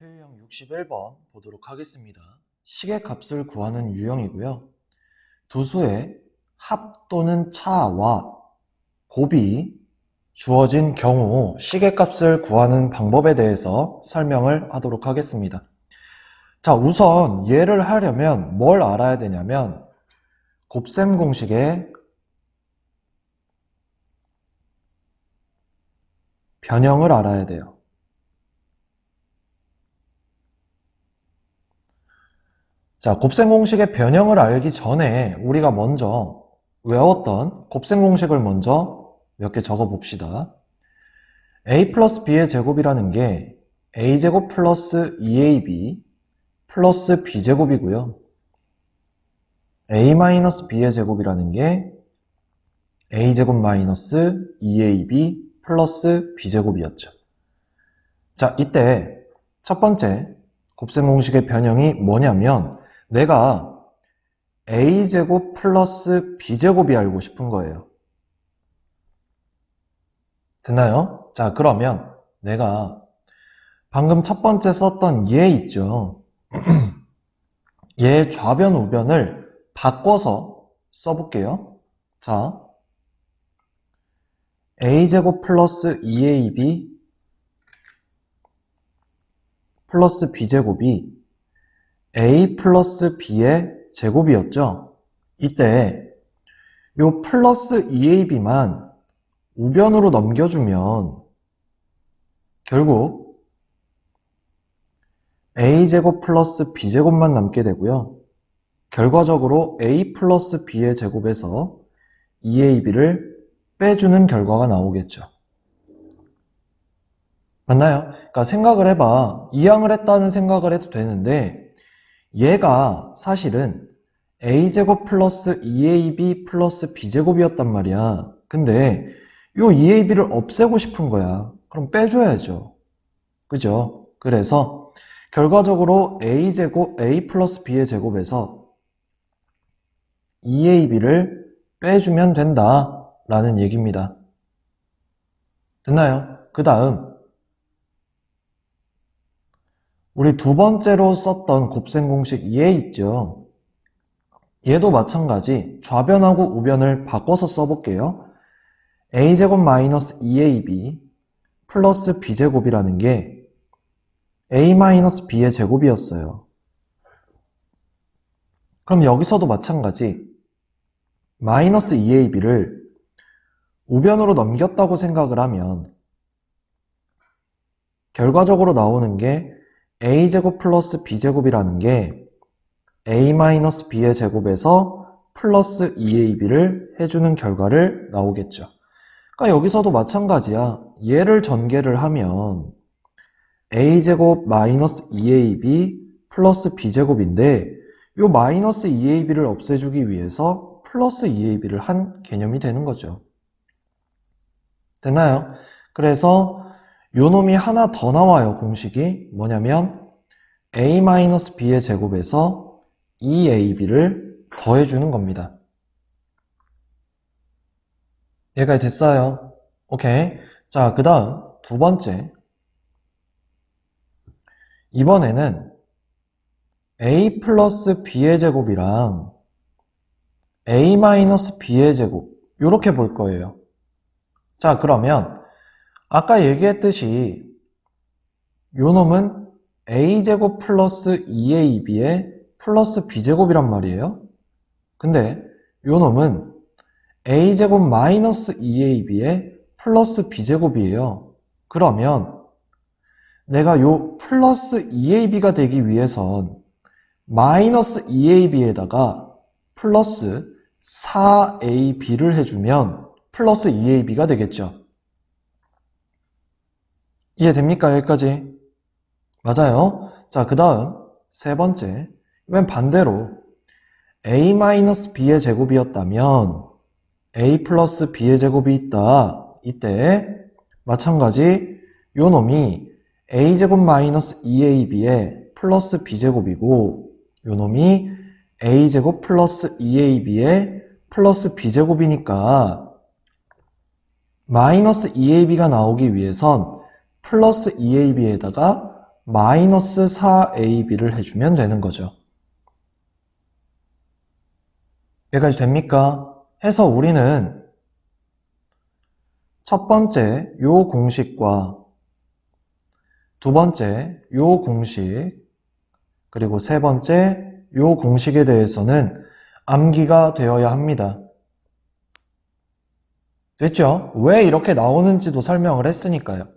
표형 61번 보도록 하겠습니다. 시계값을 구하는 유형이고요. 두 수의 합 또는 차와 곱이 주어진 경우 시계값을 구하는 방법에 대해서 설명을 하도록 하겠습니다. 자, 우선 얘를 하려면 뭘 알아야 되냐면 곱셈 공식의 변형을 알아야 돼요. 자, 곱셈 공식의 변형을 알기 전에 우리가 먼저 외웠던 곱셈 공식을 먼저 몇 개 적어 봅시다. a 플러스 b의 제곱이라는 게 a제곱 플러스 2ab 플러스 b제곱이고요. a 마이너스 b의 제곱이라는 게 a제곱 마이너스 2ab 플러스 b제곱이었죠. 자, 이때 첫 번째 곱셈 공식의 변형이 뭐냐면 내가 a제곱 플러스 b제곱이 알고 싶은 거예요. 됐나요? 자, 그러면 내가 방금 첫 번째 썼던 얘 있죠? 얘 좌변 우변을 바꿔서 써볼게요. 자, a제곱 플러스 2ab 플러스 b제곱이 a 플러스 b의 제곱이었죠. 이때 요 플러스 2ab만 우변으로 넘겨주면 결국 a제곱 플러스 b제곱만 남게 되고요. 결과적으로 a 플러스 b의 제곱에서 2ab를 빼주는 결과가 나오겠죠. 맞나요? 그러니까 생각을 해봐. 이항을 했다는 생각을 해도 되는데 얘가 사실은 a제곱 플러스 2ab 플러스 b제곱이었단 말이야. 근데 요 2ab를 없애고 싶은 거야. 그럼 빼줘야죠. 그죠? 그래서 결과적으로 a제곱, a 플러스 b의 제곱에서 2ab를 빼주면 된다 라는 얘기입니다. 됐나요? 그 다음 우리 두 번째로 썼던 곱셈 공식 얘 있죠? 얘도 마찬가지 좌변하고 우변을 바꿔서 써볼게요. a제곱 마이너스 2ab 플러스 b제곱이라는 게 a 마이너스 b의 제곱이었어요. 그럼 여기서도 마찬가지 마이너스 2ab를 우변으로 넘겼다고 생각을 하면 결과적으로 나오는 게 a제곱 플러스 b제곱이라는 게 a 마이너스 b의 제곱에서 플러스 2ab를 해주는 결과를 나오겠죠. 그러니까 여기서도 마찬가지야. 얘를 전개를 하면 a제곱 마이너스 2ab 플러스 b제곱인데 요 마이너스 2ab를 없애주기 위해서 플러스 2ab를 한 개념이 되는 거죠. 됐나요? 그래서 요 놈이 하나 더 나와요. 공식이 뭐냐면 a-b의 제곱에서 2ab를 더해주는 겁니다. 얘가 됐어요. 오케이. 자, 그 다음 두 번째. 이번에는 a 플러스 b의 제곱이랑 a 마이너스 b의 제곱 이렇게 볼 거예요. 자, 그러면 아까 얘기했듯이 요 놈은 a제곱 플러스 2ab의 플러스 b제곱이란 말이에요. 근데 요 놈은 a제곱 마이너스 2ab의 플러스 b제곱이에요. 그러면 내가 요 플러스 2ab가 되기 위해선 마이너스 2ab에다가 플러스 4ab를 해주면 플러스 2ab가 되겠죠. 이해됩니까? 여기까지? 맞아요. 자, 그 다음 세 번째. 이번 반대로 a-b의 제곱이었다면 a 플러스 b의 제곱이 있다. 이때 마찬가지 요 놈이 a제곱 마이너스 2ab의 플러스 b제곱이고 요 놈이 a제곱 플러스 2ab의 플러스 b제곱이니까 마이너스 2ab가 나오기 위해선 플러스 2ab에다가 마이너스 4ab를 해주면 되는 거죠. 여기까지 됩니까? 해서 우리는 첫 번째 요 공식과 두 번째 요 공식 그리고 세 번째 요 공식에 대해서는 암기가 되어야 합니다. 됐죠? 왜 이렇게 나오는지도 설명을 했으니까요.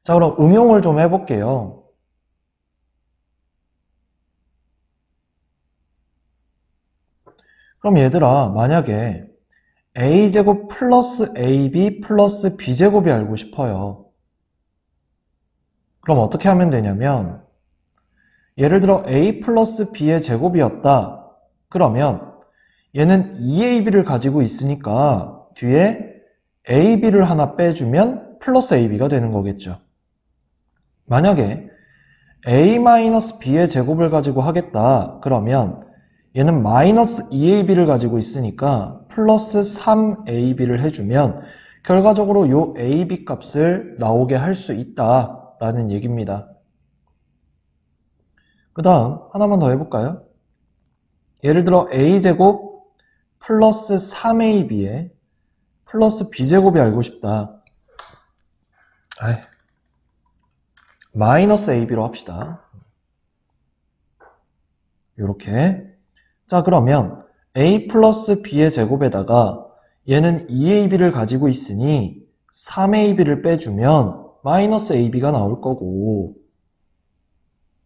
자, 그럼 응용을 좀 해볼게요. 그럼 얘들아, 만약에 a제곱 플러스 ab 플러스 b제곱이 알고 싶어요. 그럼 어떻게 하면 되냐면 예를 들어 a 플러스 b의 제곱이었다. 그러면 얘는 2ab를 가지고 있으니까 뒤에 ab를 하나 빼주면 플러스 ab가 되는 거겠죠. 만약에 a-b의 제곱을 가지고 하겠다. 그러면 얘는 마이너스 2ab를 가지고 있으니까 플러스 3ab를 해주면 결과적으로 요 ab 값을 나오게 할 수 있다라는 얘기입니다. 그 다음 하나만 더 해볼까요? 예를 들어 a제곱 플러스 3ab에 플러스 b제곱이 알고 싶다. 마이너스 ab로 합시다. 요렇게. 자, 그러면 a 플러스 b의 제곱에다가 얘는 2ab를 가지고 있으니 3ab를 빼주면 마이너스 ab가 나올 거고,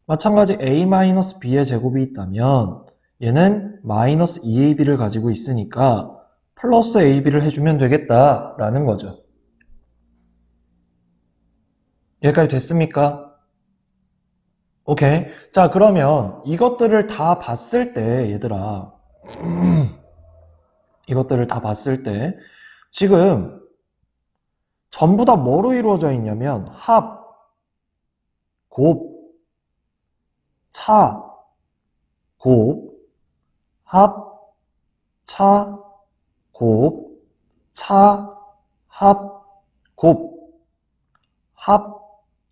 마찬가지 a 마이너스 b의 제곱이 있다면 얘는 마이너스 2ab를 가지고 있으니까 플러스 ab를 해주면 되겠다라는 거죠. 여기까지 됐습니까? 오케이. 자, 그러면 이것들을 다 봤을 때, 얘들아, 이것들을 다 봤을 때 지금 전부 다 뭐로 이루어져 있냐면 합, 곱, 차, 곱, 합, 차, 곱, 차, 합, 곱, 합,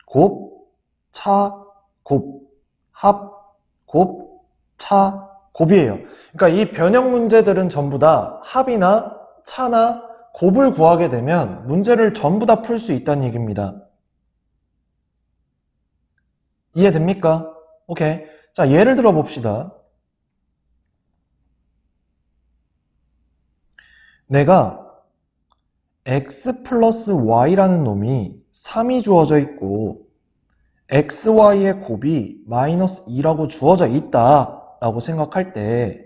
곱, 차, 곱, 합, 곱, 차, 곱이에요. 그러니까 이 변형 문제들은 전부 다 합이나 차나 곱을 구하게 되면 문제를 전부 다 풀 수 있다는 얘기입니다. 이해됩니까? 오케이. 자, 예를 들어 봅시다. 내가 x 플러스 y라는 놈이 3이 주어져 있고 xy의 곱이 마이너스 2라고 주어져 있다 라고 생각할 때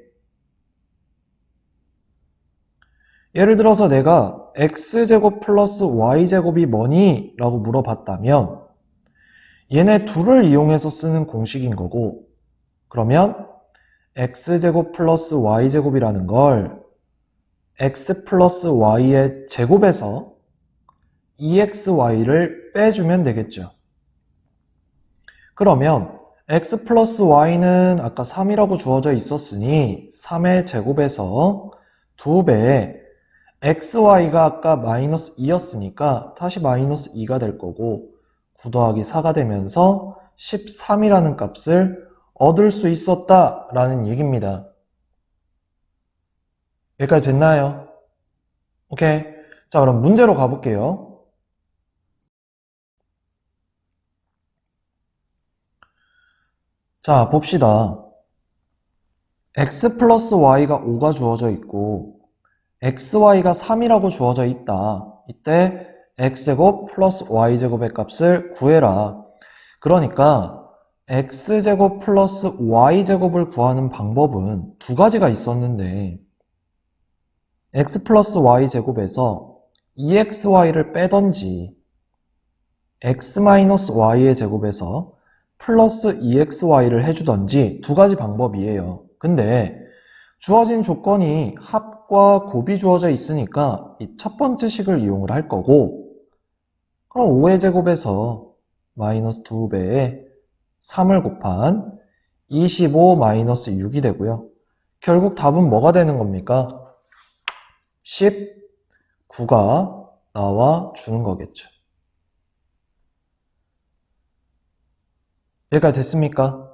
예를 들어서 내가 x제곱 플러스 y제곱이 뭐니? 라고 물어봤다면 얘네 둘을 이용해서 쓰는 공식인 거고, 그러면 x제곱 플러스 y제곱이라는 걸 x 플러스 y의 제곱에서 2xy를 빼주면 되겠죠. 그러면 x 플러스 y는 아까 3이라고 주어져 있었으니 3의 제곱에서 2배에 xy가 아까 마이너스 2였으니까 다시 마이너스 2가 될 거고 9 더하기 4가 되면서 13이라는 값을 얻을 수 있었다라는 얘기입니다. 여기까지 됐나요? 오케이. 자, 그럼 문제로 가볼게요. 자, 봅시다. x 플러스 y가 5가 주어져 있고 xy가 3이라고 주어져 있다. 이때 x제곱 플러스 y제곱의 값을 구해라. 그러니까 x제곱 플러스 y제곱을 구하는 방법은 두 가지가 있었는데 x 플러스 y제곱에서 2xy를 빼던지 x 마이너스 y의 제곱에서 플러스 2xy를 해주던지 두 가지 방법이에요. 근데 주어진 조건이 합과 곱이 주어져 있으니까 이 첫 번째 식을 이용을 할 거고, 그럼 5의 제곱에서 마이너스 2배에 3을 곱한 25 마이너스 6이 되고요. 결국 답은 뭐가 되는 겁니까? 19가 나와 주는 거겠죠. 여기까지 됐습니까?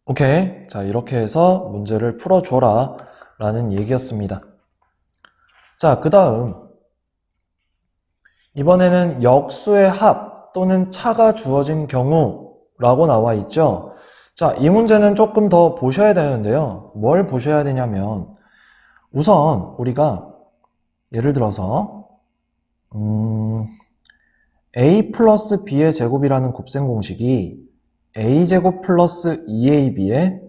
오케이. 자, 이렇게 해서 문제를 풀어줘라 라는 얘기였습니다. 자, 그 다음 이번에는 역수의 합 또는 차가 주어진 경우라고 나와 있죠. 자, 이 문제는 조금 더 보셔야 되는데요. 뭘 보셔야 되냐면 우선 우리가 예를 들어서 a 플러스 b의 제곱이라는 곱셈 공식이 a제곱 플러스 2ab의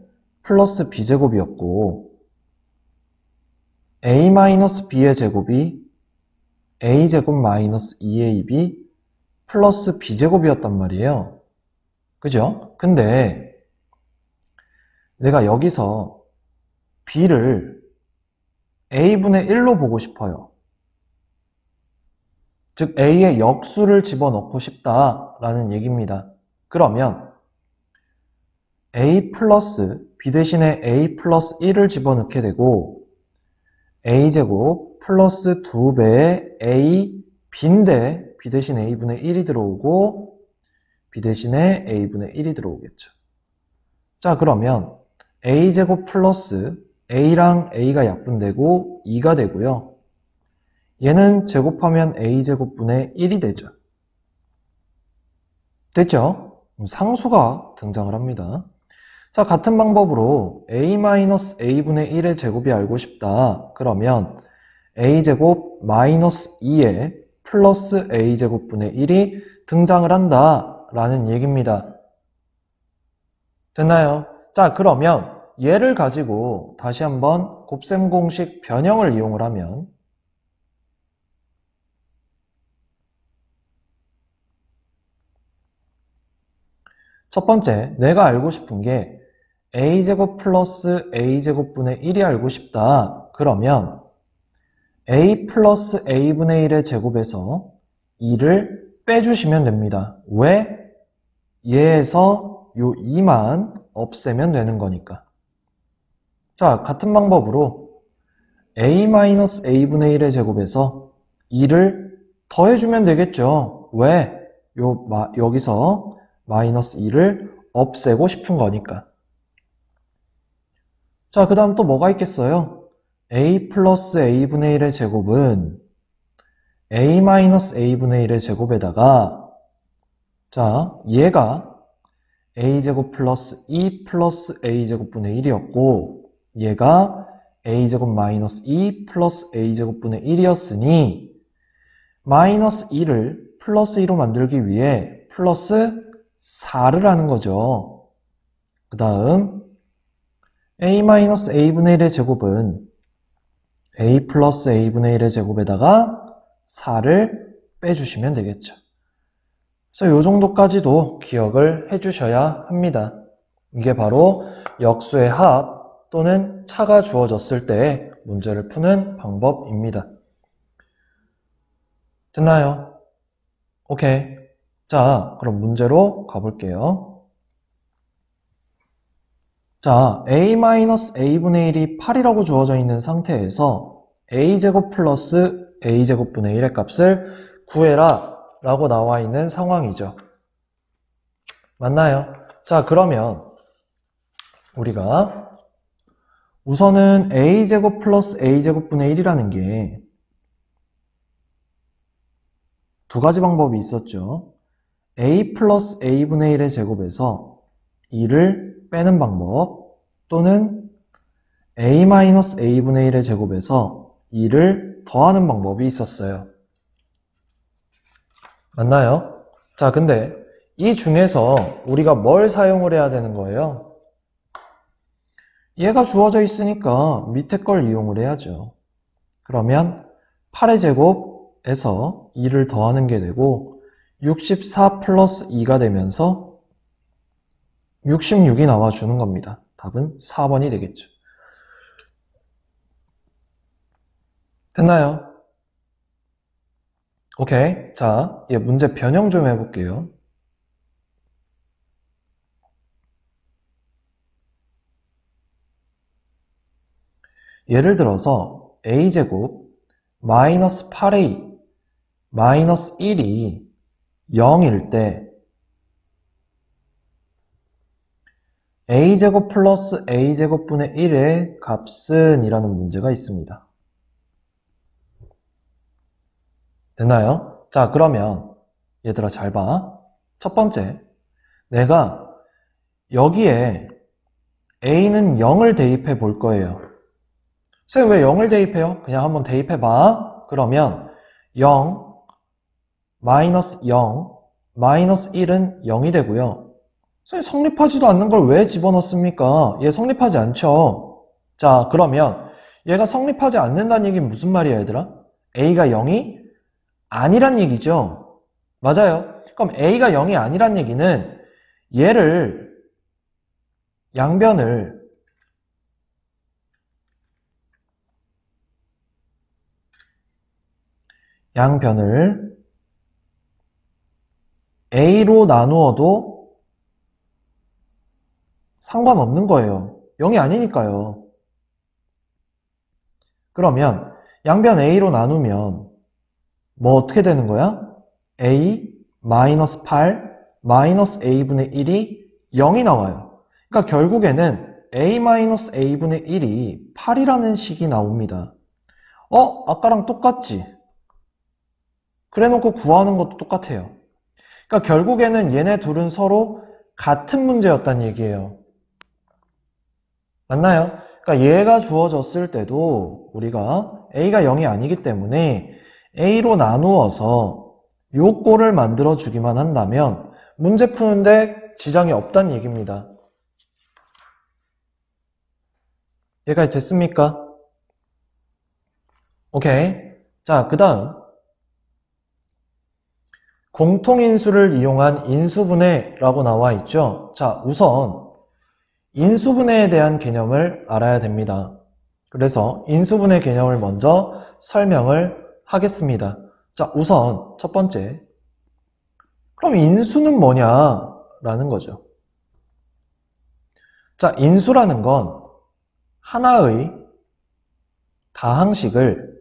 플러스 b제곱이었고 a 마이너스 b의 제곱이 a제곱 마이너스 2ab 플러스 b제곱이었단 말이에요. 그죠? 근데 내가 여기서 b를 a분의 1로 보고 싶어요. 즉 a의 역수를 집어넣고 싶다라는 얘기입니다. 그러면 a 플러스 b 대신에 a 플러스 1을 집어넣게 되고 a제곱 플러스 2배의 a b인데 b 대신에 a분의 1이 들어오고 b 대신에 a분의 1이 들어오겠죠. 자, 그러면 a제곱 플러스 a랑 a가 약분되고 2가 되고요. 얘는 제곱하면 a제곱분의 1이 되죠. 됐죠? 상수가 등장을 합니다. 자, 같은 방법으로 a-a분의 1의 제곱이 알고 싶다. 그러면 a제곱 마이너스 2에 플러스 a제곱분의 1이 등장을 한다 라는 얘기입니다. 됐나요? 자, 그러면 얘를 가지고 다시 한번 곱셈 공식 변형을 이용을 하면 첫 번째, 내가 알고 싶은 게 a제곱 플러스 a제곱분의 1이 알고 싶다. 그러면 a 플러스 a분의 1의 제곱에서 2를 빼주시면 됩니다. 왜? 얘에서 요 2만 없애면 되는 거니까. 자, 같은 방법으로 a-a분의 1의 제곱에서 2를 더해주면 되겠죠. 왜? 여기서 마이너스 2를 없애고 싶은 거니까. 자, 그 다음 또 뭐가 있겠어요? a 플러스 a분의 1의 제곱은 a-a분의 1의 제곱에다가 자, 얘가 a제곱 플러스 2 플러스 a제곱분의 1이었고 얘가 a제곱 마이너스 2 플러스 a제곱분의 1이었으니 마이너스 2를 플러스 2로 만들기 위해 플러스 4를 하는 거죠. 그 다음 a-a분의 1의 제곱은 a 플러스 a분의 1의 제곱에다가 4를 빼주시면 되겠죠. 그래서 이 정도까지도 기억을 해주셔야 합니다. 이게 바로 역수의 합 또는 차가 주어졌을 때 문제를 푸는 방법입니다. 됐나요? 오케이. 자, 그럼 문제로 가볼게요. 자, a-a분의 1이 8이라고 주어져 있는 상태에서 a제곱 플러스 a제곱분의 1의 값을 구해라 라고 나와 있는 상황이죠. 맞나요? 자, 그러면 우리가 우선은 a제곱 플러스 a제곱분의 1이라는 게 두 가지 방법이 있었죠. a 플러스 a분의 1의 제곱에서 2를 빼는 방법 또는 a-a분의 1의 제곱에서 2를 더하는 방법이 있었어요. 맞나요? 자, 근데 이 중에서 우리가 뭘 사용을 해야 되는 거예요? 얘가 주어져 있으니까 밑에 걸 이용을 해야죠. 그러면 8의 제곱에서 2를 더하는 게 되고 64 플러스 2가 되면서 66이 나와주는 겁니다. 답은 4번이 되겠죠. 됐나요? 오케이. 자, 문제 변형 좀 해볼게요. 예를 들어서 a제곱 마이너스 8a 마이너스 1이 0일 때 a제곱 플러스 a제곱분의 1의 값은 이라는 문제가 있습니다. 됐나요? 자, 그러면 얘들아 잘 봐. 첫 번째, 내가 여기에 a는 0을 대입해 볼 거예요. 쌤, 왜 0을 대입해요? 그냥 한번 대입해 봐. 그러면 0, 마이너스 0, 마이너스 1은 0이 되고요. 쌤, 성립하지도 않는 걸 왜 집어넣습니까? 얘 성립하지 않죠? 자, 그러면 얘가 성립하지 않는다는 얘기는 무슨 말이야, 얘들아? a가 0이 아니란 얘기죠? 맞아요. 그럼 a가 0이 아니란 얘기는 얘를 양변을 a로 나누어도 상관없는 거예요. 0이 아니니까요. 그러면 양변 a로 나누면 뭐 어떻게 되는 거야? a 마이너스 8 마이너스 a분의 1이 0이 나와요. 그러니까 결국에는 a 마이너스 a분의 1이 8이라는 식이 나옵니다. 아까랑 똑같지? 그래 놓고 구하는 것도 똑같아요. 그러니까 결국에는 얘네 둘은 서로 같은 문제였단 얘기예요. 맞나요? 그러니까 얘가 주어졌을 때도 우리가 a가 0이 아니기 때문에 a로 나누어서 요 꼴을 만들어 주기만 한다면 문제 푸는데 지장이 없다는 얘기입니다. 얘가 됐습니까? 오케이. 자, 그 다음 공통인수를 이용한 인수분해라고 나와 있죠. 자, 우선 인수분해에 대한 개념을 알아야 됩니다. 그래서 인수분해 개념을 먼저 설명을 하겠습니다. 자, 우선 첫 번째, 그럼 인수는 뭐냐? 라는 거죠. 자, 인수라는 건 하나의 다항식을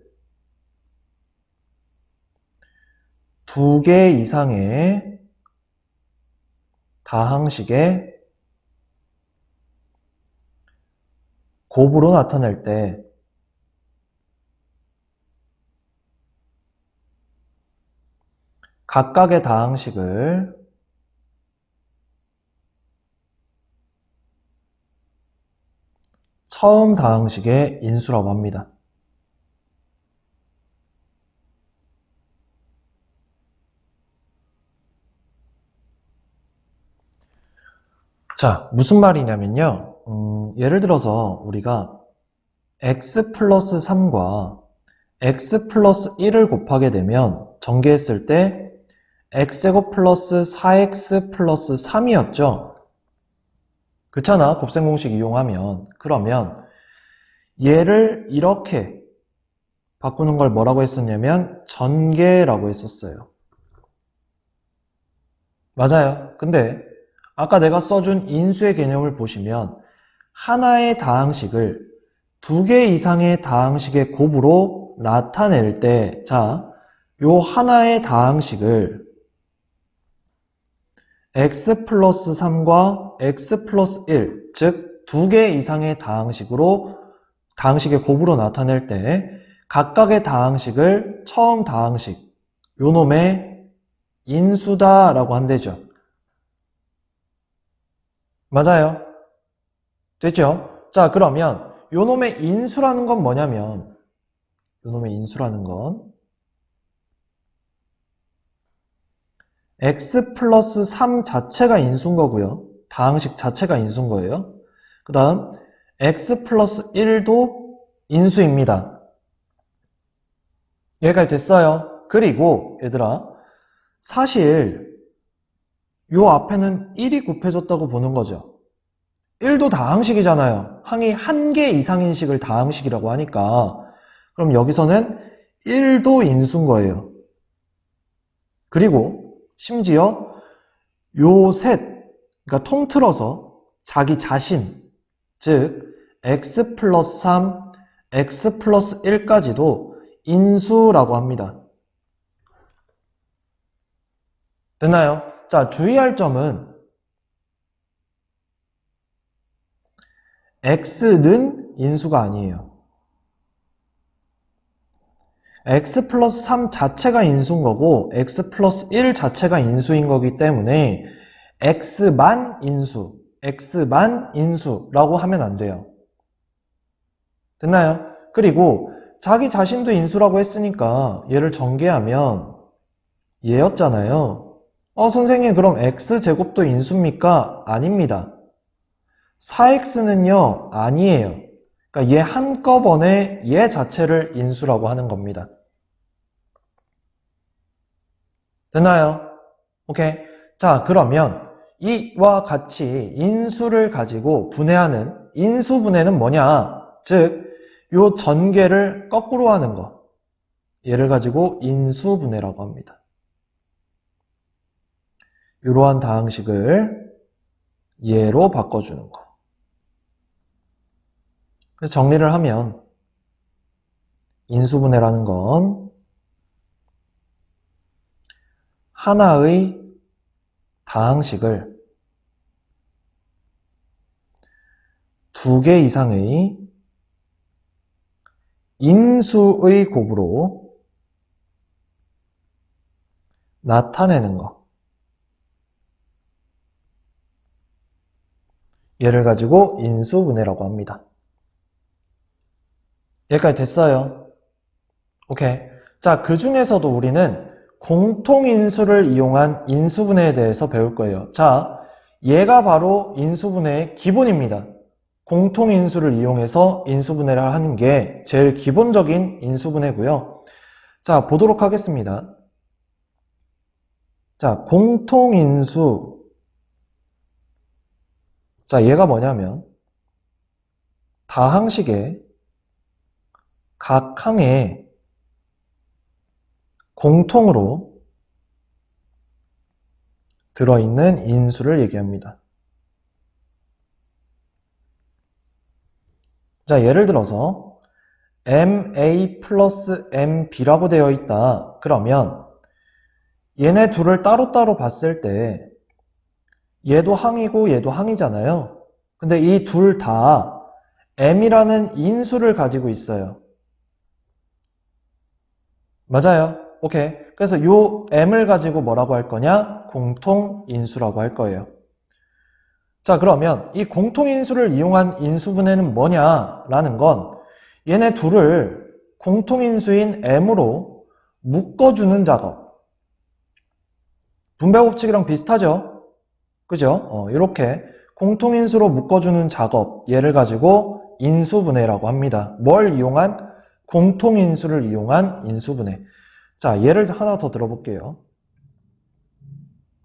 두 개 이상의 다항식의 곱으로 나타낼 때 각각의 다항식을 처음 다항식의 인수라고 합니다. 자, 무슨 말이냐면요. 예를 들어서 우리가 x 플러스 3과 x 플러스 1을 곱하게 되면 전개했을 때 x제곱 플러스 4x 플러스 3이었죠. 그렇잖아, 곱셈 공식 이용하면. 그러면 얘를 이렇게 바꾸는 걸 뭐라고 했었냐면 전개라고 했었어요. 맞아요. 근데 아까 내가 써준 인수의 개념을 보시면 하나의 다항식을 두 개 이상의 다항식의 곱으로 나타낼 때, 자, 요 하나의 다항식을 x 플러스 3과 x 플러스 1, 즉 두 개 이상의 다항식의 곱으로 나타낼 때 각각의 다항식을 처음 다항식, 요 놈의 인수다라고 한대죠. 맞아요. 됐죠? 자, 그러면 요 놈의 인수라는 건 뭐냐면 요 놈의 인수라는 건 x 플러스 3 자체가 인수인 거고요. 다항식 자체가 인수인 거예요. 그 다음 x 플러스 1도 인수입니다. 여기까지 됐어요. 그리고 얘들아, 사실 요 앞에는 1이 곱해졌다고 보는 거죠. 1도 다항식이잖아요. 항이 한 개 이상인 식을 다항식이라고 하니까 그럼 여기서는 1도 인수인 거예요. 그리고 심지어 요 셋, 그러니까 통틀어서 자기 자신, 즉 x 플러스 3, x 플러스 1까지도 인수라고 합니다. 됐나요? 자, 주의할 점은 x는 인수가 아니에요. x 플러스 3 자체가 인수인 거고 x 플러스 1 자체가 인수인 거기 때문에 x만 인수라고 하면 안 돼요. 됐나요? 그리고 자기 자신도 인수라고 했으니까 얘를 전개하면 얘였잖아요. 선생님 그럼 x제곱도 인수입니까? 아닙니다. 4x는요 아니에요. 그러니까 얘 한꺼번에 얘 자체를 인수라고 하는 겁니다. 됐나요? 오케이. 자, 그러면 이와 같이 인수를 가지고 분해하는 인수분해는 뭐냐? 즉, 요 전개를 거꾸로 하는 거. 얘를 가지고 인수분해라고 합니다. 이러한 다항식을 얘로 바꿔주는 거. 그래서 정리를 하면 인수분해라는 건 하나의 다항식을 두 개 이상의 인수의 곱으로 나타내는 거. 얘를 가지고 인수분해라고 합니다. 여기까지 됐어요. 오케이. 자, 그 중에서도 우리는 공통인수를 이용한 인수분해에 대해서 배울 거예요. 자, 얘가 바로 인수분해의 기본입니다. 공통인수를 이용해서 인수분해를 하는 게 제일 기본적인 인수분해고요. 자, 보도록 하겠습니다. 자, 공통인수. 자, 얘가 뭐냐면 다항식에 각 항에 공통으로 들어있는 인수를 얘기합니다. 자, 예를 들어서 MA 플러스 MB라고 되어 있다. 그러면 얘네 둘을 따로따로 봤을 때 얘도 항이고 얘도 항이잖아요. 근데 이 둘 다 M이라는 인수를 가지고 있어요. 맞아요. 오케이. 그래서 요 M을 가지고 뭐라고 할 거냐? 공통인수라고 할 거예요. 자, 그러면 이 공통인수를 이용한 인수분해는 뭐냐? 라는 건 얘네 둘을 공통인수인 M으로 묶어주는 작업. 분배법칙이랑 비슷하죠? 그죠? 이렇게 공통인수로 묶어주는 작업. 얘를 가지고 인수분해라고 합니다. 뭘 이용한? 공통인수를 이용한 인수분해. 자, 예를 하나 더 들어볼게요.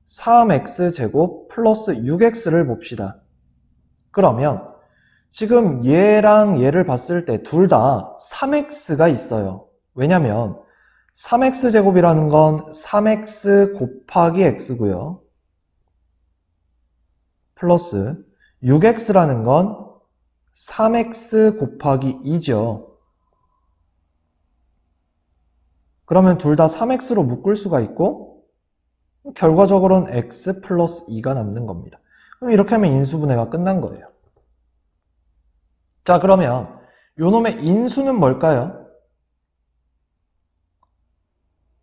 3x제곱 플러스 6x를 봅시다. 그러면 지금 얘랑 얘를 봤을 때 둘 다 3x가 있어요. 왜냐면 3x제곱이라는 건 3x 곱하기 x고요. 플러스 6x라는 건 3x 곱하기 2죠. 그러면 둘 다 3x로 묶을 수가 있고 결과적으로는 x 플러스 2가 남는 겁니다. 그럼 이렇게 하면 인수분해가 끝난 거예요. 자, 그러면 요놈의 인수는 뭘까요?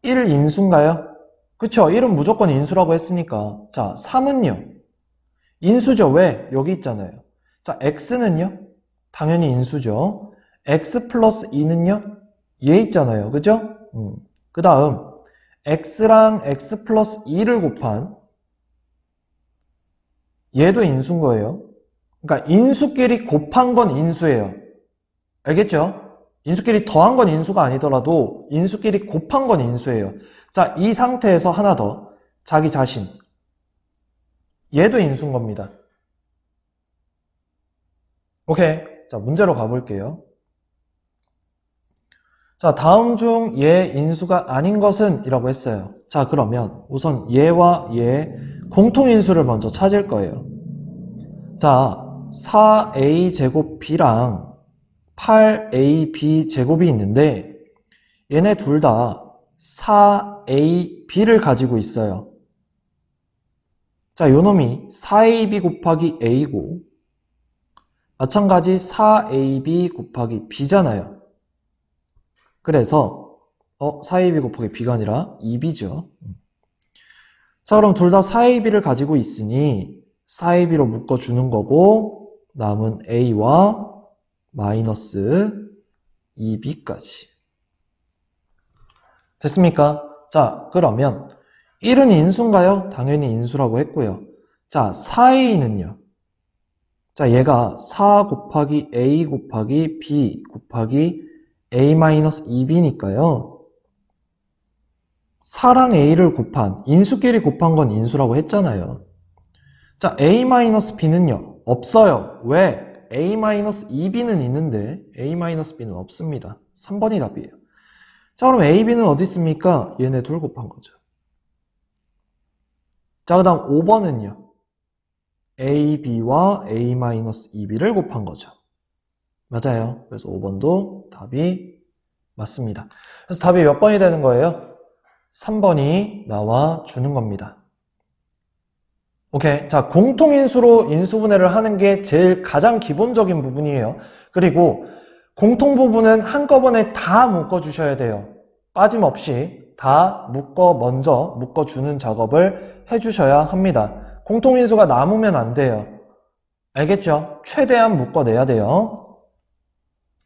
1인수인가요? 그쵸? 1은 무조건 인수라고 했으니까. 자, 3은요? 인수죠. 왜? 여기 있잖아요. 자, x는요? 당연히 인수죠. x 플러스 2는요? 얘 있잖아요. 그죠? 그 다음 x랑 x 플러스 2를 곱한 얘도 인수인 거예요. 그러니까 인수끼리 곱한 건 인수예요. 알겠죠? 인수끼리 더한 건 인수가 아니더라도 인수끼리 곱한 건 인수예요. 자, 이 상태에서 하나 더. 자기 자신. 얘도 인수인 겁니다. 오케이. 자, 문제로 가볼게요. 자, 다음 중 얘 인수가 아닌 것은? 이라고 했어요. 자, 그러면 우선 얘와 얘 공통인수를 먼저 찾을 거예요. 자, 4a 제곱 b랑 8ab 제곱이 있는데 얘네 둘 다 4ab를 가지고 있어요. 자, 요놈이 4ab 곱하기 a고 마찬가지 4ab 곱하기 b잖아요. 그래서 4ab 곱하기 b가 아니라 2b죠. 자, 그럼 둘 다 4ab를 가지고 있으니 4ab로 묶어주는 거고 남은 a와 마이너스 2b까지. 됐습니까? 자, 그러면 1은 인수인가요? 당연히 인수라고 했고요. 자, 4a는요. 자, 얘가 4 곱하기 a 곱하기 b 곱하기 a-2b니까요. 4랑 a를 곱한, 인수끼리 곱한 건 인수라고 했잖아요. 자, a-b는요. 없어요. 왜? a-2b는 있는데 a-b는 없습니다. 3번이 답이에요. 자, 그럼 a, b는 어디 있습니까? 얘네 둘 곱한 거죠. 자, 그 다음 5번은요. a, b와 a-2b를 곱한 거죠. 맞아요. 그래서 5번도 답이 맞습니다. 그래서 답이 몇 번이 되는 거예요? 3번이 나와 주는 겁니다. 오케이. 자, 공통인수로 인수분해를 하는 게 제일 가장 기본적인 부분이에요. 그리고 공통부분은 한꺼번에 다 묶어주셔야 돼요. 빠짐없이 다 먼저 묶어주는 작업을 해주셔야 합니다. 공통인수가 남으면 안 돼요. 알겠죠? 최대한 묶어내야 돼요.